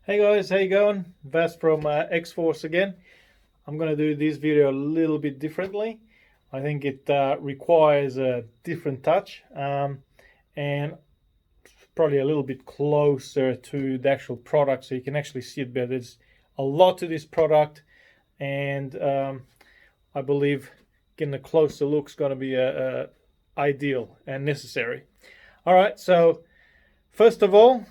Hey guys, how you going? Vas from X-Force again. I'm going to do this video a little bit differently. I think it requires a different touch and probably a little bit closer to the actual product so you can actually see it better. There's a lot to this product and I believe getting a closer look is going to be ideal and necessary. All right, so first of all,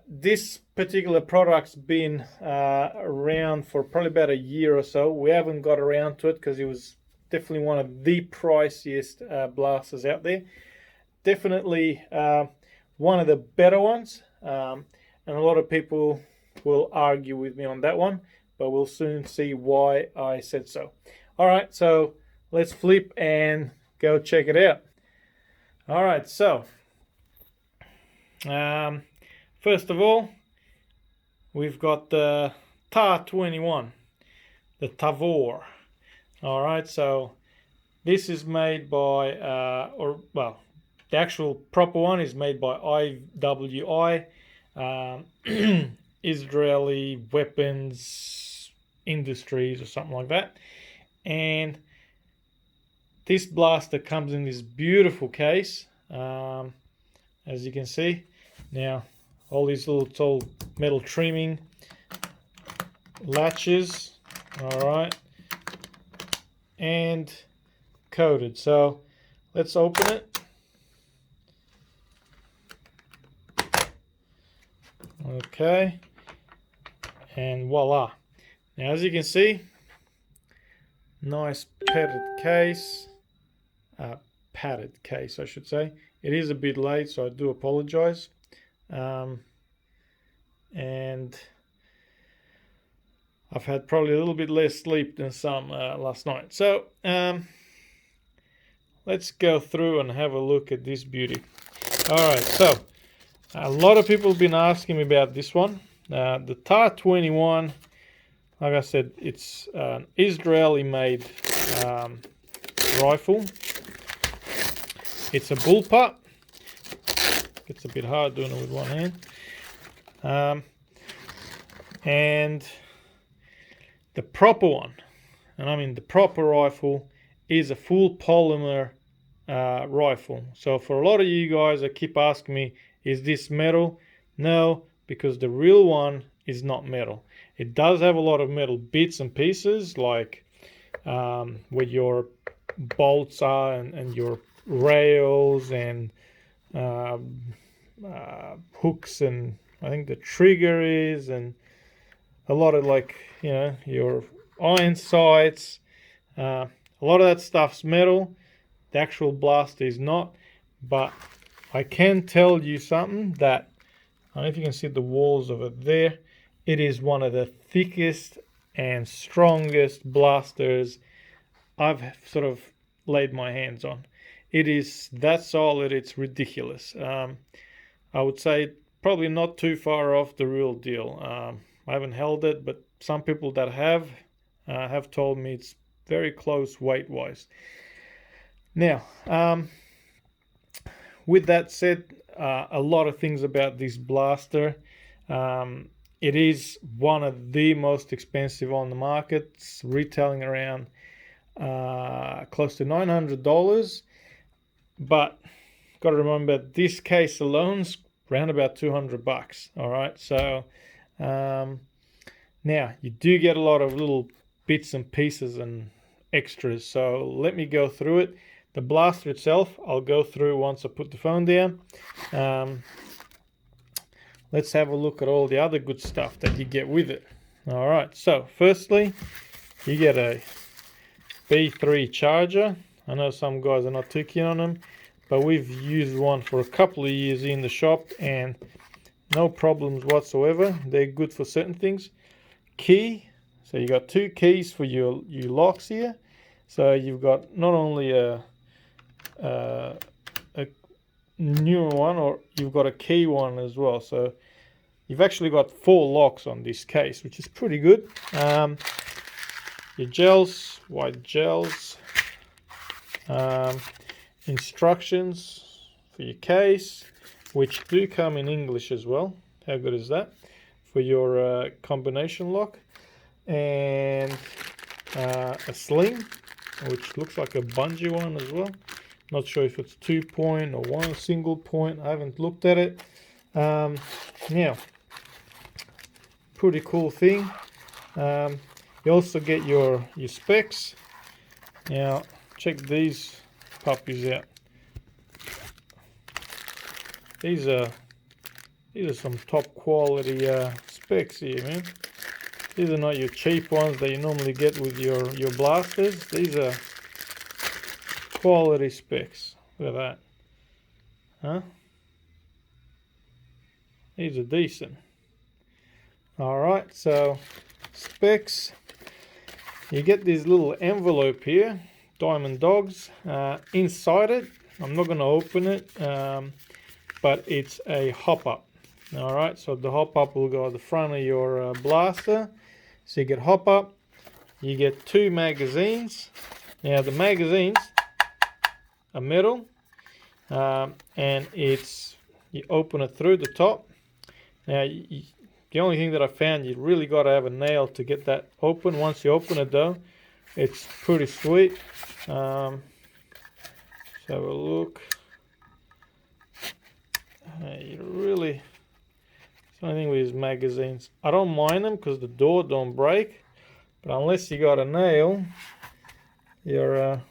this particular product's been around for probably about a year or so. We haven't got around to it because it was definitely one of the priciest blasters out there. Definitely one of the better ones, and a lot of people will argue with me on that one, but we'll soon see why I said so. All right, so let's flip and go check it out. All right, so first of all, we've got the TAR-21, the TAVOR. All right, so this is made by, the actual proper one is made by IWI, Israeli Weapons Industries or something like that. And this blaster comes in this beautiful case, as you can see. Now, all these little metal trimming latches, all right, and coated. So let's open it. Okay, and voila. Now, as you can see, nice padded case, I should say. It is a bit late, so I do apologize. And I've had probably a little bit less sleep than some last night. So let's go through and have a look at this beauty. All right, so a lot of people have been asking me about this one. The TAR-21, like I said, it's an Israeli-made rifle. It's a bullpup. It's a bit hard doing it with one hand. And the proper one, and I mean the proper rifle, is a full polymer rifle. So for a lot of you guys that keep asking me, is this metal? No, because the real one is not metal. It does have a lot of metal bits and pieces, like where your bolts are and your rails and hooks, and I think the trigger is, and a lot of, like, you know, your iron sights. A lot of that stuff's metal. The actual blaster is not, but I can tell you something that, I don't know if you can see the walls of it there. It is one of the thickest and strongest blasters I've sort of laid my hands on. It is that solid, it's ridiculous. I would say probably not too far off the real deal. I haven't held it, but some people that have told me it's very close weight-wise. Now, with that said, a lot of things about this blaster. It is one of the most expensive on the market. It's retailing around close to $900, but got to remember this case alone's around about $200. All right, so now you do get a lot of little bits and pieces and extras. So let me go through it. The blaster itself, I'll go through once I put the phone down. Let's have a look at all the other good stuff that you get with it. All right, so firstly, you get a B3 charger. I know some guys are not too keen on them, but we've used one for a couple of years in the shop and no problems whatsoever. They're good for certain things. Key, so you got two keys for your locks here. So you've got not only a newer one, or you've got a key one as well. So you've actually got 4 locks on this case, which is pretty good. Your gels, white gels, instructions for your case, which do come in English as well. How good is that? for your combination lock, and a sling, which looks like a bungee one as well. Not sure if it's 2-point or one single point. I haven't looked at it. Yeah, pretty cool thing. You also get your specs. Now check these puppies out. These are some top quality specs here, man. These are not your cheap ones that you normally get with your blasters. These are quality specs. Look at that. Huh? These are decent. Alright, so specs. You get this little envelope here, Diamond Dogs. Inside it, I'm not going to open it, but it's a hop-up. Alright, so the hop-up will go at the front of your blaster. So you get hop-up, you get 2 magazines. Now the magazines are metal, and you open it through the top. Now the only thing that I found, you really got to have a nail to get that open. Once you open it though, it's pretty sweet. Let's have a look. You really, it's the only thing with these magazines, I don't mind them because the door don't break, but unless you got a nail, you're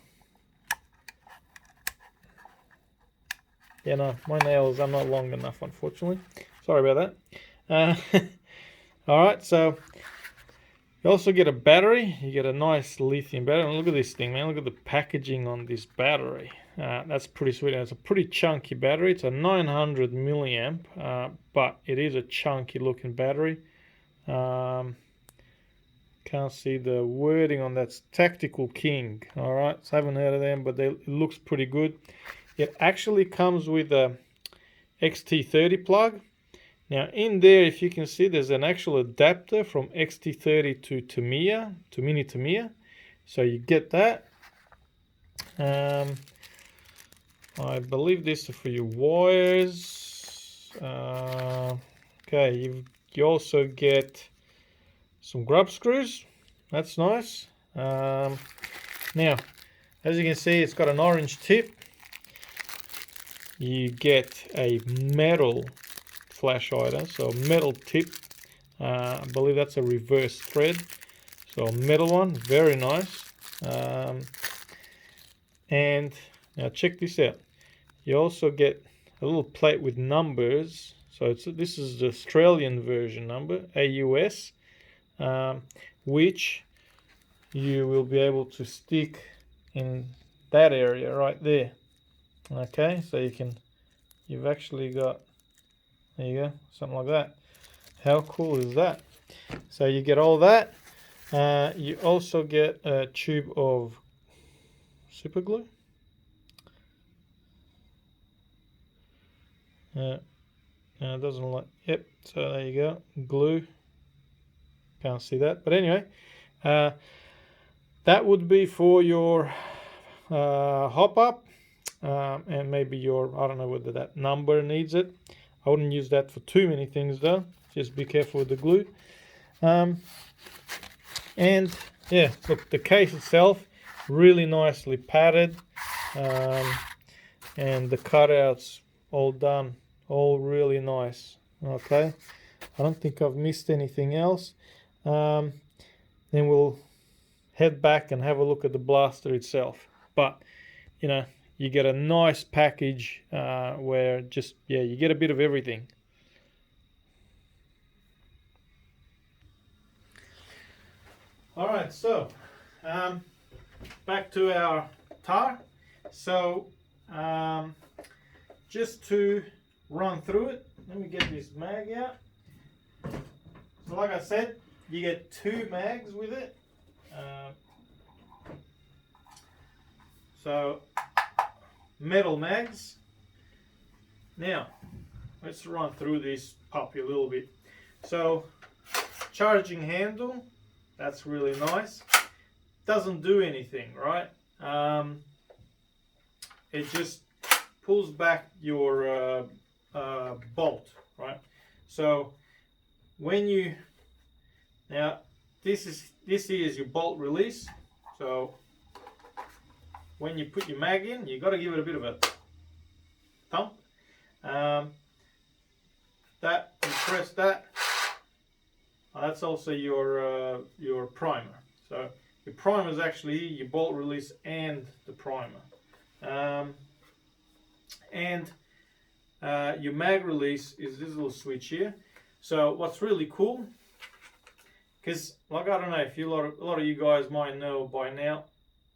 my nails are not long enough, unfortunately. Sorry about that. Alright, so you also get a battery. You get a nice lithium battery. And look at this thing, man. Look at the packaging on this battery. That's pretty sweet. It's a pretty chunky battery. It's a 900 milliamp, but it is a chunky looking battery. Can't see the wording on that. It's Tactical King. Alright, so I haven't heard of them, but it looks pretty good. It actually comes with a XT30 plug. Now in there, if you can see, there's an actual adapter from XT30 to Tamiya, to Mini Tamiya. So you get that. I believe this is for your wires. Okay, you also get some grub screws. That's nice. Now, as you can see, it's got an orange tip. You get a metal flash hider, so metal tip. I believe that's a reverse thread, so a metal one, very nice. And now check this out. You also get a little plate with numbers. So this is the Australian version number, AUS, which you will be able to stick in that area right there. Okay, so you've actually got, there you go, something like that. How cool is that? So you get all that. You also get a tube of super glue. It doesn't look, yep, so there you go, glue. Can't see that, but anyway, that would be for your hop up, and maybe your, I don't know whether that number needs it. I wouldn't use that for too many things though. Just be careful with the glue. And yeah, look, the case itself really nicely padded, and the cutouts all done, all really nice. Okay, I don't think I've missed anything else. Then we'll head back and have a look at the blaster itself. But you get a nice package where just, yeah, you get a bit of everything. Alright, so back to our TAR. So just to run through it, let me get this mag out. So like I said, you get 2 mags with it. So metal mags. Now let's run through this puppy a little bit. So charging handle, that's really nice. Doesn't do anything, right? It just pulls back your bolt, right? So when you, now this is your bolt release. So when you put your mag in, you got to give it a bit of a thump. That, you press that. That's also your primer. So your primer is actually your bolt release and the primer. Your mag release is this little switch here. So what's really cool, because like, I don't know if a lot of you guys might know by now,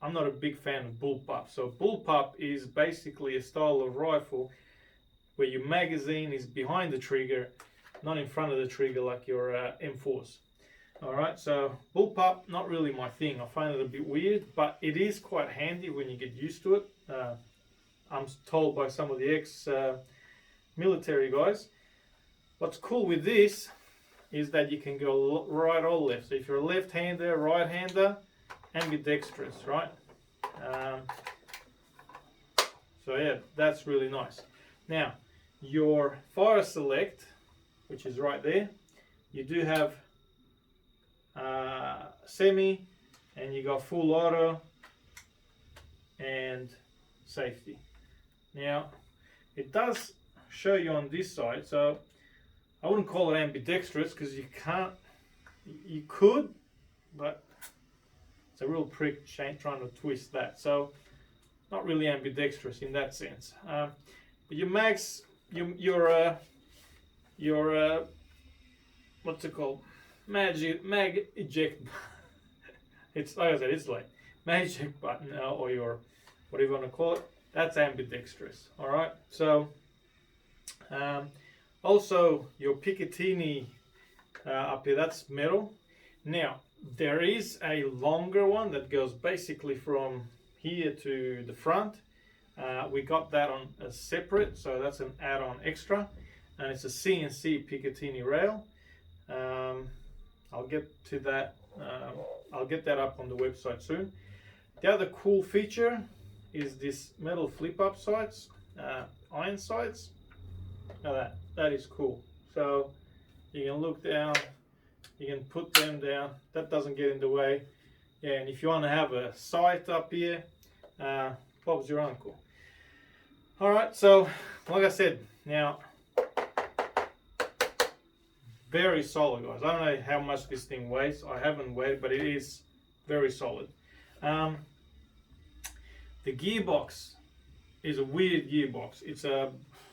I'm not a big fan of bullpup. So bullpup is basically a style of rifle where your magazine is behind the trigger, not in front of the trigger like your M4s. Alright, so bullpup, not really my thing. I find it a bit weird, but it is quite handy when you get used to it. I'm told by some of the ex-military guys. What's cool with this is that you can go right or left. So if you're a left-hander, right-hander, ambidextrous, right? So yeah, that's really nice. Now, your fire select, which is right there, you do have semi, and you got full auto and safety. Now, it does show you on this side, so I wouldn't call it ambidextrous because you can't, you could, but it's a real prick trying to twist that. So not really ambidextrous in that sense. But your mags, your what's it called? Mag eject. It's like I said, it's like mag eject button or your whatever you want to call it. That's ambidextrous. All right. So also your Picatinny up here, that's metal. Now there is a longer one that goes basically from here to the front. We got that on a separate, so that's an add-on extra, and it's a CNC Picatinny rail. I'll get to that. I'll get that up on the website soon. The other cool feature is this metal flip-up sights, iron sights. Now that is cool. So you can look down, you can put them down. That doesn't get in the way. Yeah, and if you want to have a sight up here, Bob's your uncle. All right, so like I said, now very solid, guys. I don't know how much this thing weighs. I haven't weighed, but it is very solid. The gearbox is a weird gearbox. It's a,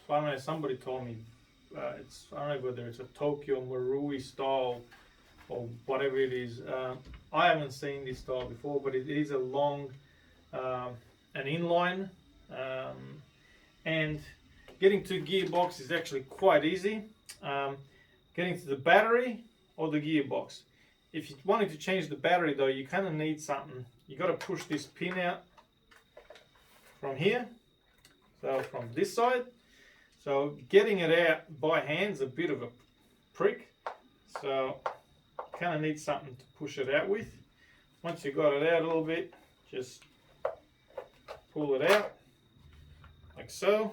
I don't know, somebody told me, I don't know whether it's a Tokyo Marui style or whatever it is. I haven't seen this style before, but it is a long, an inline, and getting to gearbox is actually quite easy. Getting to the battery or the gearbox. If you're wanting to change the battery though, you kind of need something. You got to push this pin out from here, so from this side. So getting it out by hand's a bit of a prick, so kind of need something to push it out with. Once you got it out a little bit, just pull it out like so,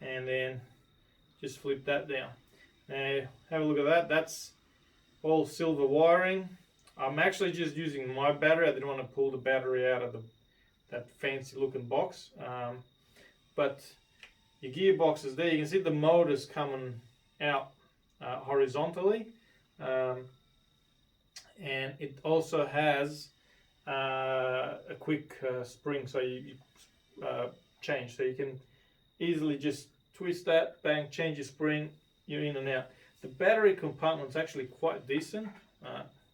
and then just flip that down. Now have a look at that. That's all silver wiring. I'm actually just using my battery. I didn't want to pull the battery out of that fancy looking box. But your gearbox is there. You can see the motors coming out horizontally, and it also has a quick spring, so you change. So you can easily just twist that, bang, change your spring, you're in and out. The battery compartment's actually quite decent.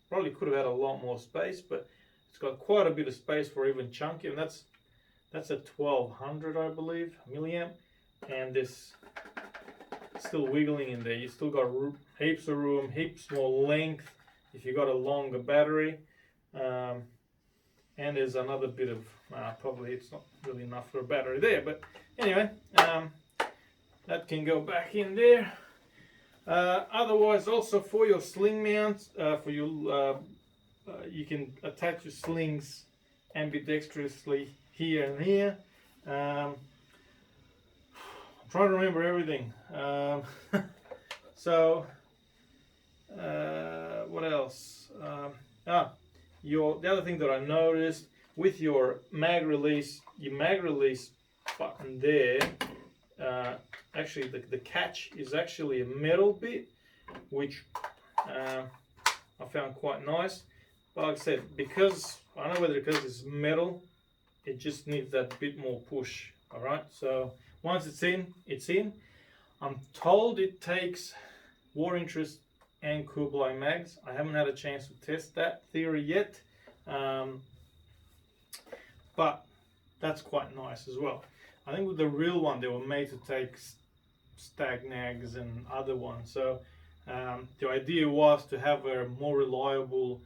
Probably could have had a lot more space, but it's got quite a bit of space for even chunky, and that's a 1200, I believe, milliamp, and this still wiggling in there. You still got heaps of room, heaps more length if you got a longer battery, and there's another bit of probably it's not really enough for a battery there, but anyway, that can go back in there. Otherwise, also for your sling mounts, you can attach your slings ambidextrously here and here. I'm trying to remember everything. So what else? The other thing that I noticed with your mag release button there, actually the catch is actually a metal bit, which I found quite nice. But like I said, because I don't know whether because it's metal, it just needs that bit more push. All right, so once it's in, it's in. I'm told it takes War Interest and Kublai mags. I haven't had a chance to test that theory yet, but that's quite nice as well. I think with the real one, they were made to take stag nags and other ones. So the idea was to have a more reliable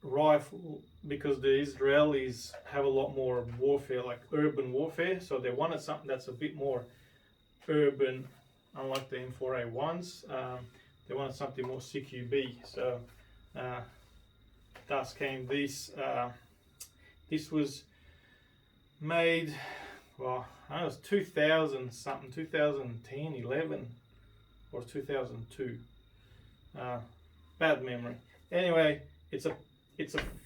rifle, because the Israelis have a lot more warfare, like urban warfare. So they wanted something that's a bit more urban, unlike the M4A1s. They wanted something more CQB. So thus came this. This was made, well, I know it was 2000 something, 2010, 11, or 2002. Bad memory. Anyway, it's a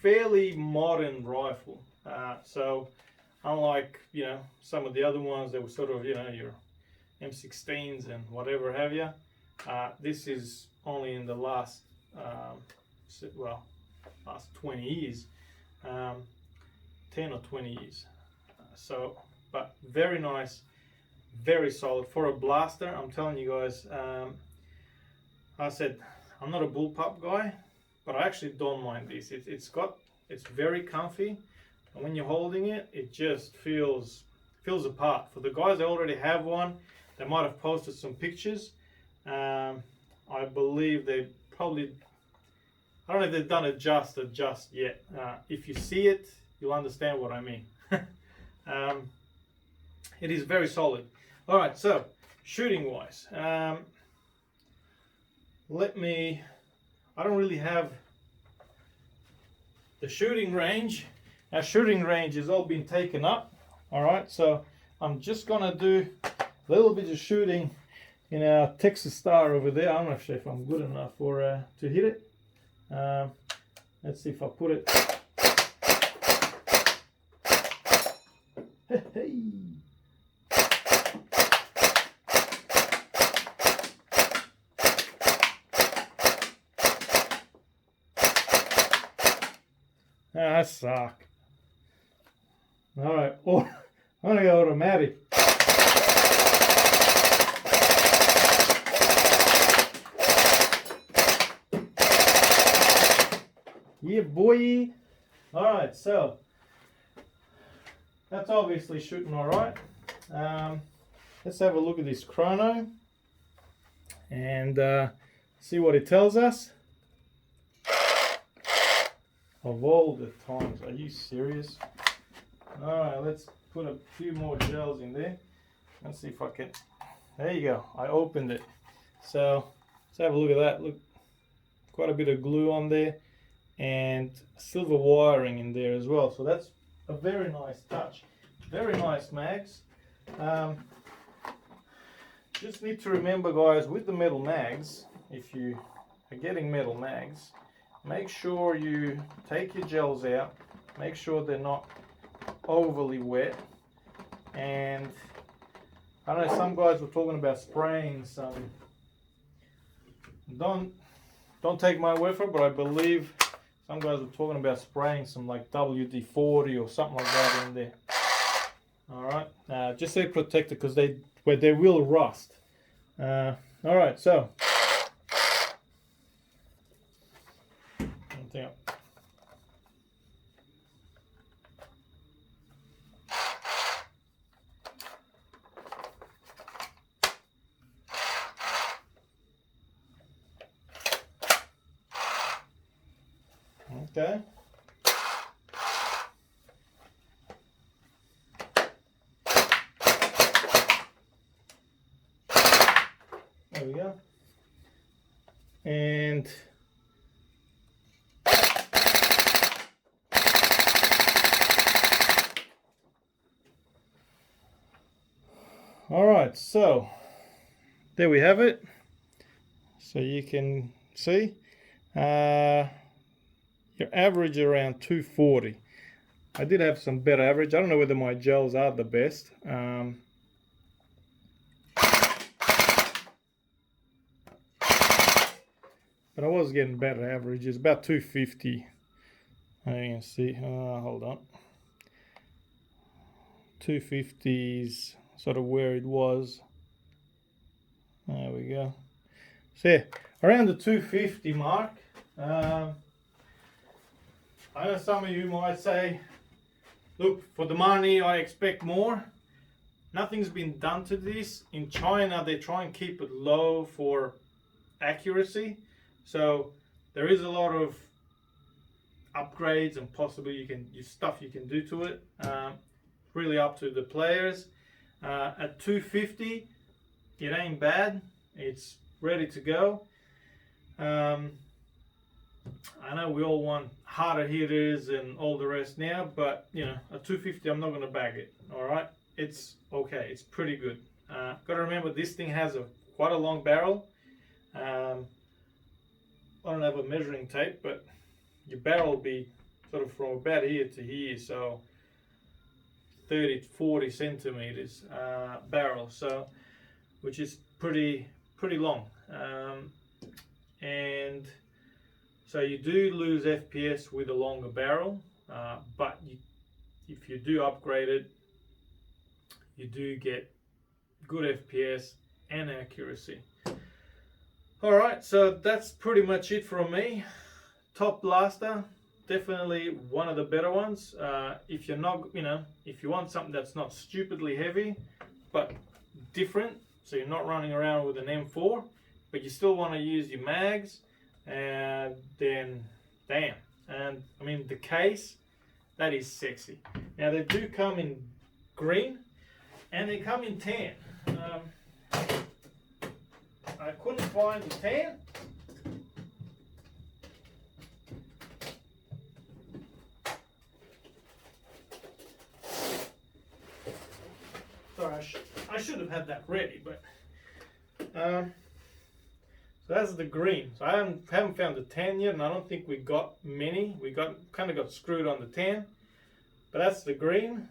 fairly modern rifle. So unlike some of the other ones that were sort of your M16s and whatever have you, this is only in the last last 20 years, 10 or 20 years. So, but very nice, very solid for a blaster. I'm telling you guys. I said I'm not a bullpup guy, but I actually don't mind this. It's very comfy, and when you're holding it, it just feels apart. For the guys that already have one, they might have posted some pictures. I believe they probably, I don't know if they've done it just yet. If you see it, you'll understand what I mean. It is very solid. All right, so shooting wise, I don't really have the shooting range. Our shooting range has all been taken up. All right, so I'm just gonna do a little bit of shooting in our Texas Star over there. I'm not sure if I'm good enough for to hit it. Let's see if I put it. Hey. That suck. All right, I'm gonna go automatic. Yeah, boy. All right, so that's obviously shooting all right. Let's have a look at this chrono and see what it tells us. Of all the times, are you serious? All right, let's put a few more gels in there. Let's see if I can. There you go. I opened it. So let's have a look at that. Look, quite a bit of glue on there and silver wiring in there as well. So that's a very nice touch. Very nice mags. Just need to remember, guys, with the metal mags, if you are getting metal mags, make sure you take your gels out. Make sure they're not overly wet. And I don't know, some guys were talking about spraying some. Don't take my word for it, but I believe some guys were talking about spraying some like WD-40 or something like that in there. All right, just stay protected because they will rust. All right, so okay. There we go. And all right, so there we have it. So you can see your average around 240. I did have some better average. I don't know whether my gels are the best. But I was getting better averages, about 250. You can see, hold on. 250's sort of where it was. There we go. So yeah, around the 250 mark. I know some of you might say, look, for the money I expect more. Nothing's been done to this. In China, they try and keep it low for accuracy. So there is a lot of upgrades and possibly stuff you can do to it. Really up to the players. At 250, it ain't bad. It's ready to go. I know we all want harder hitters and all the rest now, but you know, at 250, I'm not going to bag it. All right, it's okay. It's pretty good. Got to remember this thing has quite a long barrel. I don't have a measuring tape, but your barrel will be sort of from about here to here, so 30 to 40 centimeters barrel, so which is pretty long, and so you do lose FPS with a longer barrel, but if you do upgrade it, you do get good FPS and accuracy. Alright, so that's pretty much it from me. Top blaster, definitely one of the better ones. If you're not, if you want something that's not stupidly heavy, but different, so you're not running around with an M4, but you still want to use your mags, and then, damn. And I mean, the case, that is sexy. Now they do come in green, and they come in tan. I couldn't find the tan. Sorry, I should have had that ready, but so that's the green. So I haven't found the tan yet, and I don't think we got many. We kind of got screwed on the tan, but that's the green.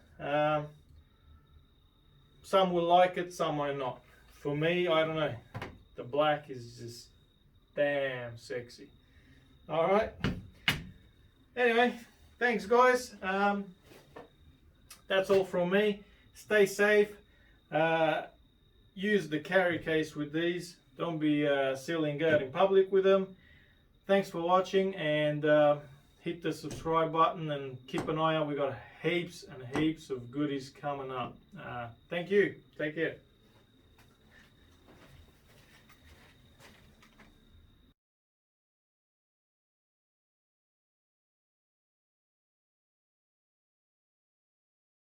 Some will like it, some might not. For me, I don't know. The black is just damn sexy. All right. Anyway, thanks guys. That's all from me. Stay safe. Use the carry case with these. Don't be silly and go out in public with them. Thanks for watching, and hit the subscribe button and keep an eye out. We got heaps and heaps of goodies coming up. Thank you. Take care.